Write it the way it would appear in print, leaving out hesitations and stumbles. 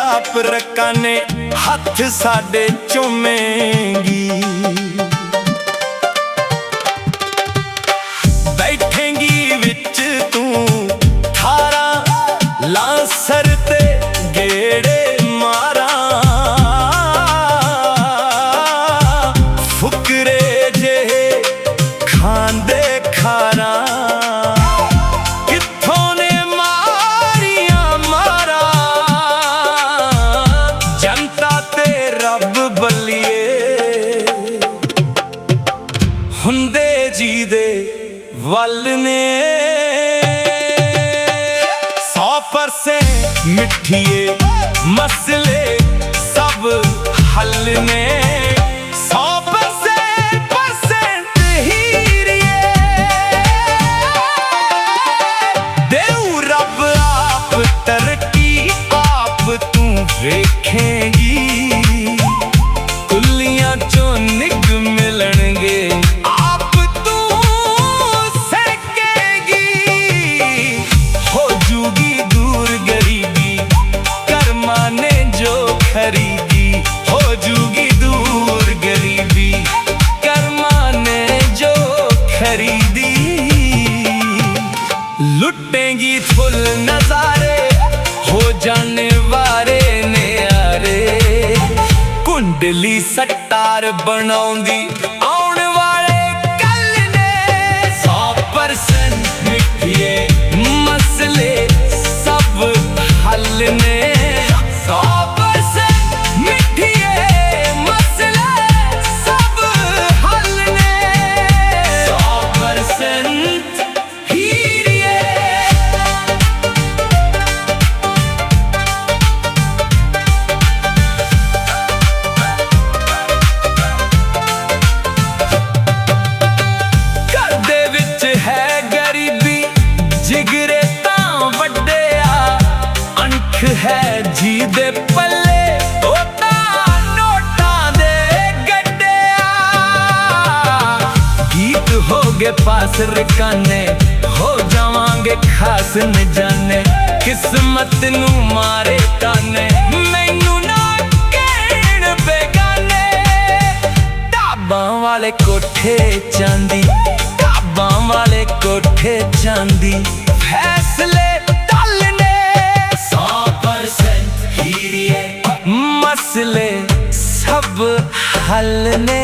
आप रकाने हथ साडे चूमेंगी। बैठेंगी विच तू थारा लांसर ते गेड़े मारा, फुकरे जे खांदे खारा कित्थों ने मारिया मारा। जनता ते रब बलिए हुंदे जी दे वल ने। 100% मिठिए मसले सब हल ने। 100% हीरिए देऊ रब आप तरक्की आप तू वेखेंगी। कुलियां चों निग मिलणगे आप तू सेकेगी। हो जूगी दूर गरीबी कर्मा ने जो खरीदी। हो जूगी दूर गरीबी कर्मा ने जो खरीदी। लुटेंगी फुल नजारे हो जाने वारे न्यारे। कुंडली सट्टार बनाउंदी आउण वाले कल ने। 100% मिठिए मसले सब हल ने। 100% मिठिए मसले सब हल ने। 100% हीरिए घर दे विच है गरीबी जिगरे तां वड्डे आ। अणख है जी दे पल्ले ओ तां नोटां दे गड्डे आ। गीत हो गए पास रकाने हो जावांगे खास न जाने। किस्मत नू मारे ताने मैनू ना कहण बेगाने। ढाबां वाले कोठे चांदी ढाबां वाले कोठे चांदी फैसले टल ने। 100% हीरिए मसले सब हल ने।